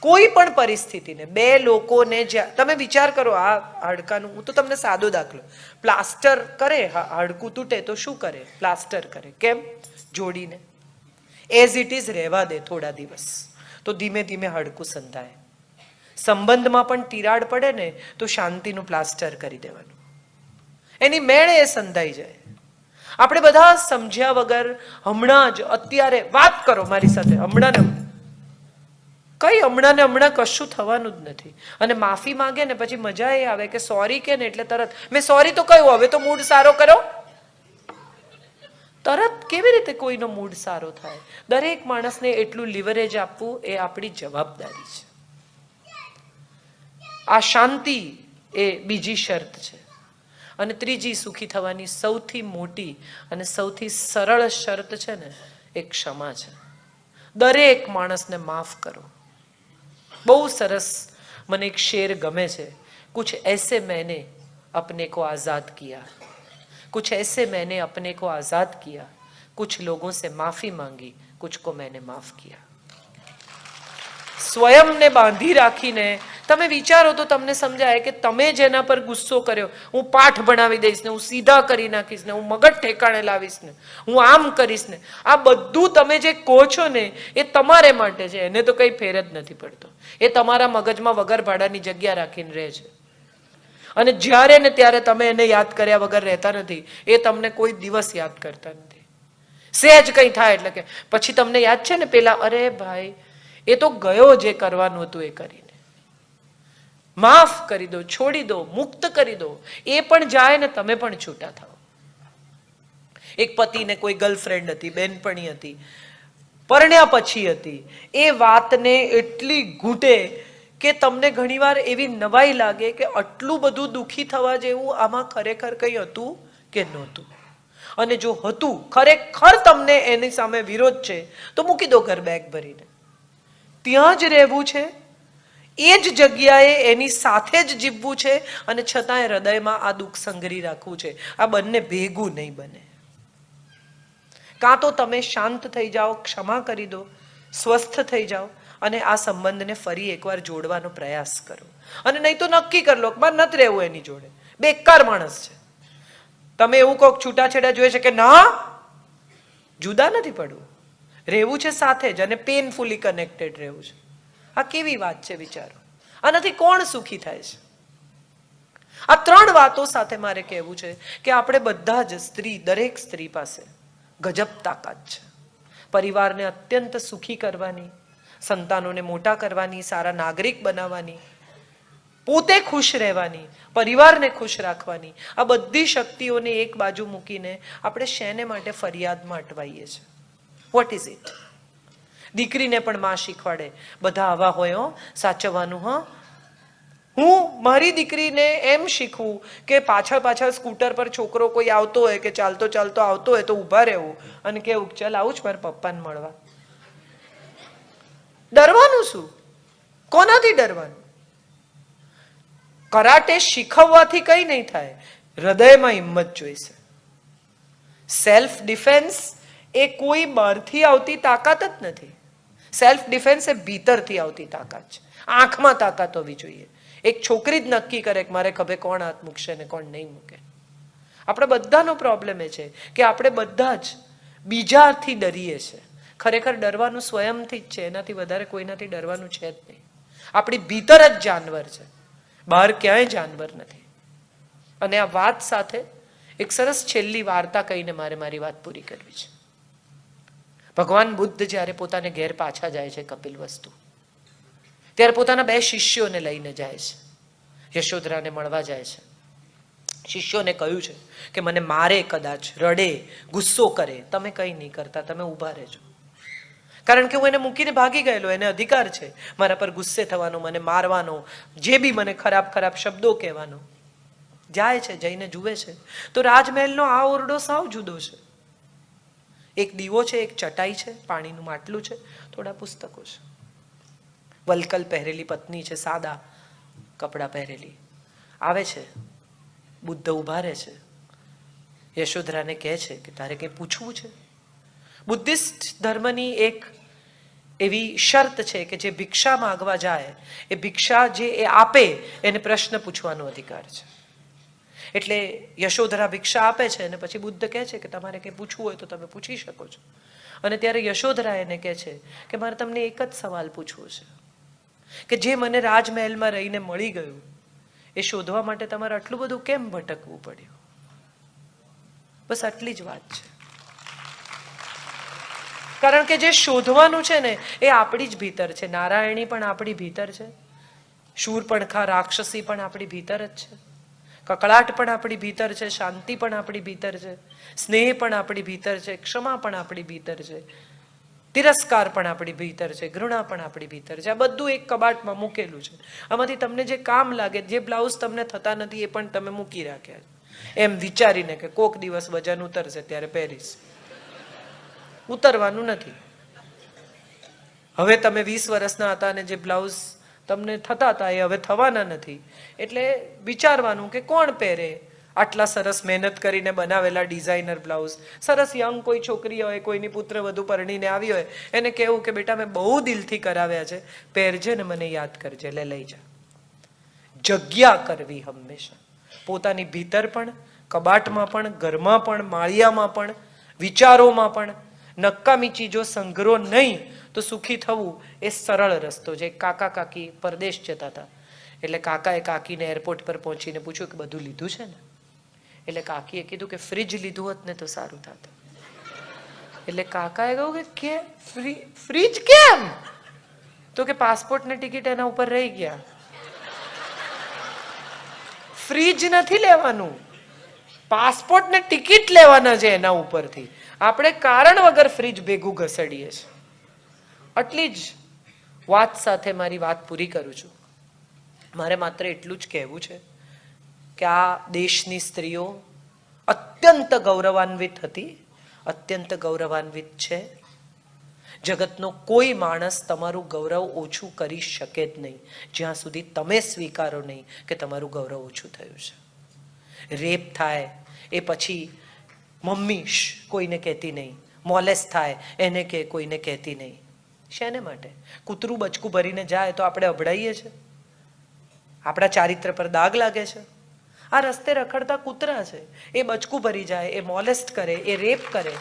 કોઈ પણ પરિસ્થિતિને, બે લોકોને તમે વિચાર કરો, આ હાડકાનું, હું તો તમને સાદો દાખલો, પ્લાસ્ટર કરે, હાડકું તૂટે તો શું કરે? પ્લાસ્ટર કરે. કેમ? જોડીને એઝ ઇટ ઇઝ રહેવા દે થોડા દિવસ, તો ધીમે ધીમે હાડકું સંધાય. સંબંધમાં પણ તિરાડ પડે ને તો શાંતિનું પ્લાસ્ટર કરી દેવાનું, એની મેળે એ સંધાઈ જાય. આપણે બધા સમજ્યા વગર હમણાં જ, અત્યારે વાત કરો મારી સાથે, હમણાં ને કઈ હમણાં ને હમણાં કશું થવાનું જ નથી. અને માફી માંગે ને પછી મજા એ આવે કે સોરી કે ને એટલે તરત મેં સોરી તો કહ્યું, હવે તો મૂડ સારો કરો. તરત કેવી રીતે કોઈનો મૂડ સારો થાય? દરેક માણસને એટલું લિવરેજ આપવું એ આપણી જવાબદારી છે. આ શાંતિ એ બીજી શરત છે. અને ત્રીજી સુખી થવાની સૌથી મોટી અને સૌથી સરળ શરત છે ને એ ક્ષમા છે. દરેક માણસને માફ કરો. બહુ સરસ મને એક શેર ગમે છે, કુછ ऐसे मैंने अपने को आज़ाद किया, कुछ ऐसे मैंने अपने को आज़ाद किया, कुछ लोगों से माफ़ी मांगी, कुछ को मैंने माफ़ किया. સ્વયંને બાંધી રાખીને તમે વિચારો તો તમને સમજાય કે તમે જેના પર ગુસ્સો કર્યો, હું પાઠ ભણાવી દઈશ ને, હું સીધા કરી નાખીશ ને, હું મગજ ઠેકાણે લાવીશ ને, હું આમ કરીશ ને, આ બધું તમે જે કહો છો ને એ તમારે માટે છે. એને તો કંઈ ફેર જ નથી પડતો. એ તમારા મગજમાં વગર ભાડાની જગ્યા રાખીને રહે છે. અને જ્યારે ને ત્યારે તમે એને યાદ કર્યા વગર રહેતા નથી. એ તમને કોઈ દિવસ યાદ કરતા નથી. સહેજ કંઈ થાય એટલે કે પછી તમને યાદ છે ને પેલા, અરે ભાઈ એ તો ગયો જે કરવાનું હતું એ કરીને. માફ કરી દો, છોડી દો, મુક્ત કરી દો. એ પણ જાય ને તમે પણ છૂટા થાઓ. એક પતિને કોઈ ગર્લફ્રેન્ડ હતી, બેનપણી હતી, પરણ્યા પછી હતી. એ વાતને એટલી ઘૂંટે કે તમને ઘણીવાર એવી નવાઈ લાગે કે આટલું બધું દુઃખી થવા જેવું આમાં ખરેખર કંઈ હતું કે નહોતું. અને જો હતું, ખરેખર તમને એની સામે વિરોધ છે તો મૂકી દો ઘર બેગ ભરીને. ત્યાં જ રહેવું છે, એ જ જગ્યાએ એની સાથે જ જીવવું છે, અને છતાંય હૃદયમાં આ દુઃખ સંગ્રહી રાખવું છે. આ બંને ભેગું નહીં બને. કાં તો તમે શાંત થઈ જાઓ, ક્ષમા કરી દો, સ્વસ્થ થઈ જાઓ અને આ સંબંધને ફરી એકવાર જોડવાનો પ્રયાસ કરો. અને નહીં તો નક્કી કરી લો કે મારે નથી રહેવું એની જોડે, બેકાર માણસ છે. તમે એવું કહો છૂટાછેડા જોઈએ છે કે ના, જુદા નથી પડવું, રહેવું છે સાથે જ અને પેનફુલી કનેક્ટેડ રહેવું છે. આ કેવી વાત છે વિચારો. આનાથી કોણ સુખી થાય છે? આ 3 વાતો સાથે મારે કહેવું છે કે આપણે બધા જ સ્ત્રી, દરેક સ્ત્રી પાસે ગજબ તાકાત છે. પરિવારને અત્યંત સુખી કરવાની, સંતાનોને મોટા કરવાની, સારા નાગરિક બનાવવાની, પોતે ખુશ રહેવાની, પરિવારને ખુશ રાખવાની. આ બધી શક્તિઓને એક બાજુ મૂકીને આપણે શેને માટે ફરિયાદમાં અટવાઈએ છીએ? What is it? દીકરીને પણ માં શીખવાડે, બધા આવા હોય હો, સાચવવાનું. હા, હું મારી દીકરીને એમ શીખવું કે પાછળ સ્કૂટર પર છોકરો કોઈ આવતો હોય કે ચાલતો ચાલતો આવતો હોય તો ઊભા રહેવું અને કેવું, ચાલ આવું જ મારા પપ્પાને મળવા. ડરવાનું શું? કોનાથી ડરવાનું? કરાટે શીખવવાથી કંઈ નહીં થાય, હૃદયમાં હિંમત જોઈશે. સેલ્ફ ડિફેન્સ એ કોઈ બહારથી આવતી તાકાત જ નથી. સેલ્ફ ડિફેન્સ એ ભીતરથી આવતી તાકાત છે. આંખમાં તાકાત હોવી જોઈએ. એક છોકરી જ નક્કી કરે કે મારે ખભે કોણ હાથ મૂકશે ને કોણ નહીં મૂકે. આપણે બધાનો પ્રોબ્લેમ એ છે કે આપણે બધા જ બીજાથી ડરીએ છીએ. ખરેખર ડરવાનું સ્વયંથી જ છે, એનાથી વધારે કોઈનાથી ડરવાનું છે જ નહીં. આપણી ભીતર જ જાનવર છે, બહાર ક્યાંય જાનવર નથી. અને આ વાત સાથે એક સરસ છેલ્લી વાર્તા કહીને મારે મારી વાત પૂરી કરવી છે. ભગવાન બુદ્ધ જ્યારે પોતાને ઘેર પાછા જાય છે કપિલવસ્તુ, ત્યારે પોતાના 2 શિષ્યોને લઈને જાય છે. યશોધરાને મળવા જાય છે. શિષ્યોને કહ્યું છે કે મને મારે કદાચ, રડે, ગુસ્સો કરે, તમે કંઈ નહીં કરતા, તમે ઊભા રહેજો. કારણ કે હું એને મૂકીને ભાગી ગયેલો, એને અધિકાર છે મારા પર ગુસ્સે થવાનો, મને મારવાનો, જે બી મને ખરાબ ખરાબ શબ્દો કહેવાનો. જાય છે, જઈને જુએ છે તો રાજમહેલનો આ ઓરડો સાવ જુદો છે. એક દીવો છે, એક ચટાઈ છે, પાણીનું માટલું છે, થોડા પુસ્તકો છે. વલકલ પહેરેલી પત્ની છે, સાદા કપડાં પહેરેલી, આવે છે. બુદ્ધ ઊભા રહે છે. યશોધરાને કહે છે કે તારે કંઈ પૂછવું છે? બુદ્ધિસ્ટ ધર્મની એક એવી શરત છે કે જે ભિક્ષા માંગવા જાય એ ભિક્ષા જે એ આપે એને પ્રશ્ન પૂછવાનો અધિકાર છે. એટલે યશોધરા ભિક્ષા આપે છે અને પછી બુદ્ધ કહે છે કે તમારે કંઈ પૂછવું હોય તો તમે પૂછી શકો છો. અને ત્યારે યશોધરા એને કહે છે કે મારે તમને એક જ સવાલ પૂછવો છે કે જે મને રાજમહેલમાં રહીને મળી ગયું એ શોધવા માટે તમારે આટલું બધું કેમ ભટકવું પડ્યું? બસ આટલી જ વાત છે. કારણ કે જે શોધવાનું છે ને એ આપણી જ ભીતર છે. નારાયણી પણ આપણી ભીતર છે, શૂરપણખા રાક્ષસી પણ આપણી ભીતર જ છે, કકળાટ પણ આપણી ભીતર છે, શાંતિ પણ આપણી ભીતર છે, સ્નેહ પણ આપણી ભીતર છે, ક્ષમા પણ આપણી ભીતર છે, તિરસ્કાર પણ આપણી ભીતર છે, ઘૃણા પણ આપણી ભીતર છે. આ બધું એક કબાટમાં મૂકેલું છે. આમાંથી તમને જે કામ લાગે, જે બ્લાઉઝ તમને થતા નથી એ પણ તમે મૂકી રાખ્યા એમ વિચારીને કે કોક દિવસ વજન ઉતરશે ત્યારે પહેરીશ. ઉતરવાનું નથી. હવે તમે 20 વર્ષના હતા અને જે બ્લાઉઝ તમને થતા હતા એ હવે થવાના નથી. એટલે વિચારવાનું કે કોણ પહેરે આટલા સરસ મહેનત કરીને બનાવેલા ડિઝાઇનર બ્લાઉઝ. સરસ યંગ કોઈ છોકરી હોય, કોઈની પુત્ર વધુ પરણીને આવી હોય, એને કહેવું કે બેટા મેં બહુ દિલથી કરાવ્યા છે, પહેરજે ને મને યાદ કરજે, એટલે લઈ જા. જગ્યા કરવી હંમેશા પોતાની ભીતર પણ, કબાટમાં પણ, ઘરમાં પણ, માળિયામાં પણ, વિચારોમાં પણ. નકામી ચીજો સંગ્રહ નહીં તો સુખી થવું એ સરળ રસ્તો છે. કાકા કાકી પરદેશ જતા હતા એટલે કાકાએ કાકીને એરપોર્ટ પર પહોંચીને પૂછ્યું કે બધું લીધું છે ને? એટલે કાકીએ કીધું કે ફ્રીજ લીધું હોત ને તો સારું થાત. એટલે કાકાએ કહ્યું કે ફ્રીજ કેમ? તો કે પાસપોર્ટ ને ટિકિટ એના ઉપર રહી ગયા. ફ્રીજ નથી લેવાનું, પાસપોર્ટ ને ટિકિટ લેવાના છે એના ઉપરથી. આપણે કારણ વગર ફ્રીજ ભેગું ઘસડીએ છીએ. આટલી જ વાત સાથે મારી વાત પૂરી કરું છું. મારે માત્ર એટલું જ કહેવું છે કે આ દેશની સ્ત્રીઓ અત્યંત ગૌરવાન્વિત હતી, અત્યંત ગૌરવાન્વિત છે. જગતનો કોઈ માણસ તમારું ગૌરવ ઓછું કરી શકે જ નહીં જ્યાં સુધી તમે સ્વીકારો નહીં કે તમારું ગૌરવ ઓછું થયું છે. રેપ થાય એ પછી મમ્મી કોઈને કહેતી નહીં, મોલેસ્ટ થાય એને કે કોઈને કહેતી નહીં. શેને માટે? કૂતરું બચકું ભરીને જાય તો આપણે અભડાઈએ છીએ? આપણા ચારિત્ર પર દાગ લાગે છે? આ રસ્તે રખડતા કૂતરા છે, એ બચકું ભરી જાય, એ મોલેસ્ટ કરે, એ રેપ કરે.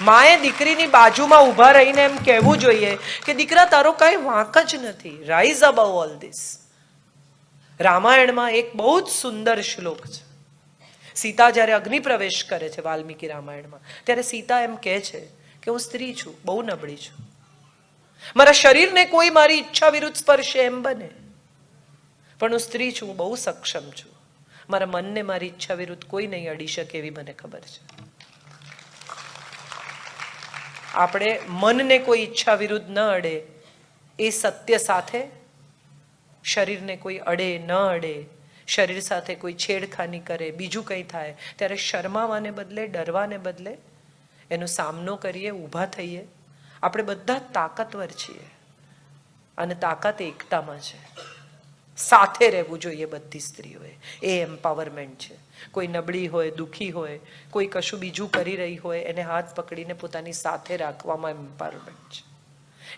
માએ દીકરીની બાજુમાં ઊભા રહીને એમ કહેવું જોઈએ કે દીકરા તારો કાંઈ વાંક જ નથી, રાઇઝ અબવ ઓલ ધીસ. રામાયણમાં એક બહુ જ સુંદર શ્લોક છે. સીતા જ્યારે અગ્નિ પ્રવેશ કરે છે વાલ્મીકી રામાયણમાં, ત્યારે સીતા એમ કહે છે કે હું સ્ત્રી છું, બહુ નબળી છું, મારા શરીરને કોઈ મારી ઈચ્છા વિરુદ્ધ સ્પર્શે એમ બને, પણ હું સ્ત્રી છું, હું બહુ સક્ષમ છું, મારા મનને મારી ઈચ્છા વિરુદ્ધ કોઈ નહીં અડી શકે એવી મને ખબર છે. આપણે મનને કોઈ ઈચ્છા વિરુદ્ધ ન અડે એ સત્ય સાથે શરીરને કોઈ અડે ન અડે, શરીર સાથે કોઈ છેડખાની કરે, બીજું કંઈ થાય ત્યારે શરમાવાને બદલે, ડરવાને બદલે એનો સામનો કરીએ, ઊભા થઈએ. આપણે બધા તાકાતવર છીએ અને તાકાત એકતામાં છે. સાથે રહેવું જોઈએ બધી સ્ત્રીઓએ, એ એમ્પાવરમેન્ટ છે. કોઈ નબળી હોય, દુઃખી હોય, કોઈ કશું બીજું કરી રહી હોય, એને હાથ પકડીને પોતાની સાથે રાખવામાં એમ્પાવરમેન્ટ છે.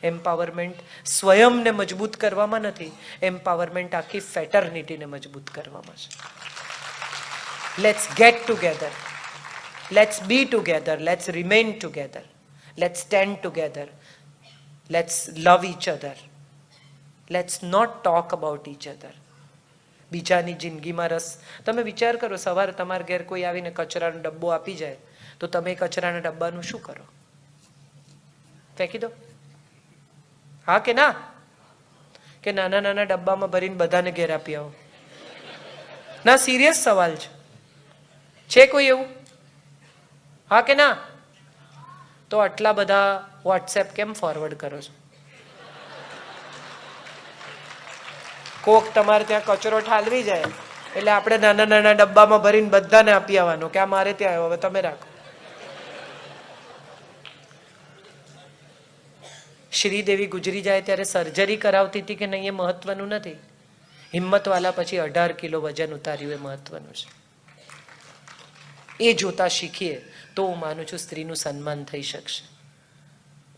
એમ્પાવરમેન્ટ સ્વયંને મજબૂત કરવામાં નથી, એમ્પાવરમેન્ટ આખી ફેટર્નિટીને મજબૂત કરવામાં છે. Let's get together, let's be together, let's remain together, let's stand together, let's love each other, let's not talk about each other. બીજાની જિંદગીમાં રસ. તમે વિચાર કરો, સવારે તમારા ઘેર કોઈ આવીને કચરાનો ડબ્બો આપી જાય તો તમે કચરાના ડબ્બાનું શું કરો? ફેંકી દો? હા કે ના? કે નાના નાના ડબ્બામાં ભરીને બધાને ઘેર આપી આવો? ના, સિરિયસ સવાલ છે કોઈ એવું? હા કે ના? તો આટલા બધા વોટ્સએપ કેમ ફોરવર્ડ કરો છો? કોક તમારે ત્યાં કચરો ઠાલવી જાય એટલે આપણે નાના નાના ડબ્બામાં ભરીને બધાને આપી આવવાનો કે આ મારે ત્યાં આવ્યો, હવે તમે રાખો. શ્રીદેવી ગુજરી જાય ત્યારે સર્જરી કરાવતી હતી કે નહીં એ મહત્વનું નથી. હિંમતવાલા પછી 18 કિલો વજન ઉતાર્યું એ મહત્વનું છે. એ જોતા શીખીએ તો હું માનું છું સ્ત્રીનું સન્માન થઈ શકશે.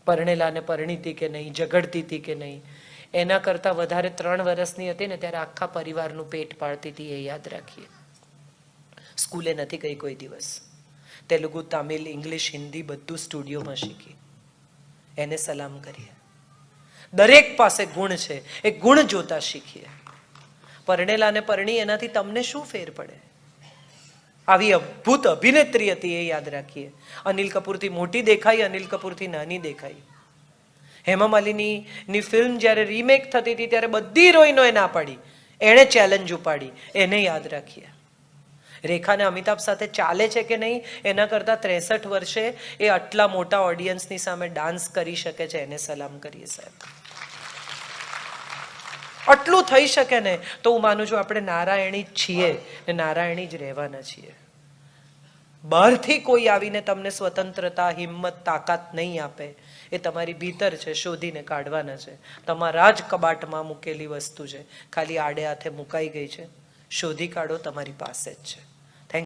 પરણેલાને પરણીતી કે નહીં, ઝઘડતી હતી કે નહીં, એના કરતાં વધારે 3 વર્ષની હતી ને ત્યારે આખા પરિવારનું પેટ પાળતી હતી, એ યાદ રાખીએ. સ્કૂલે નથી ગઈ કોઈ દિવસ. તેલુગુ, તામિલ, ઇંગ્લિશ, હિન્દી બધું સ્ટુડિયોમાં શીખી. એને સલામ કરીએ. દરેક પાસે ગુણ છે, એ ગુણ જોતા શીખીએ. પરણેલાને પરણી એનાથી તમને શું ફેર પડે? આવી અદ્ભુત અભિનેત્રી હતી, એ યાદ રાખીએ. અનિલ કપૂરથી મોટી દેખાઈ, અનિલ કપૂરથી નાની દેખાઈ. હેમા માલિનીની ફિલ્મ જ્યારે રીમેક થતી હતી ત્યારે બધી હિરોઈનોએ ના પાડી, એણે ચેલેન્જ ઉપાડી, એને યાદ રાખીએ. રેખાને અમિતાભ સાથે ચાલે છે કે નહીં એના કરતાં 63 વર્ષે એ આટલા મોટા ઓડિયન્સની સામે ડાન્સ કરી શકે છે, એને સલામ કરીએ સાહેબ. આટલું થઈ શકે ને તો હું માનું છું આપણે નારાયણી જ છીએ ને નારાયણી જ રહેવાના છીએ. બહારથી કોઈ આવીને તમને સ્વતંત્રતા, હિંમત, તાકાત નહીં આપે. એ તમારી ભીતર છે, શોધીને કાઢવાના છે. તમારા જ કબાટમાં મૂકેલી વસ્તુ છે, ખાલી આડે હાથે મુકાઈ ગઈ છે. શોધી કાઢો, તમારી પાસે જ છે.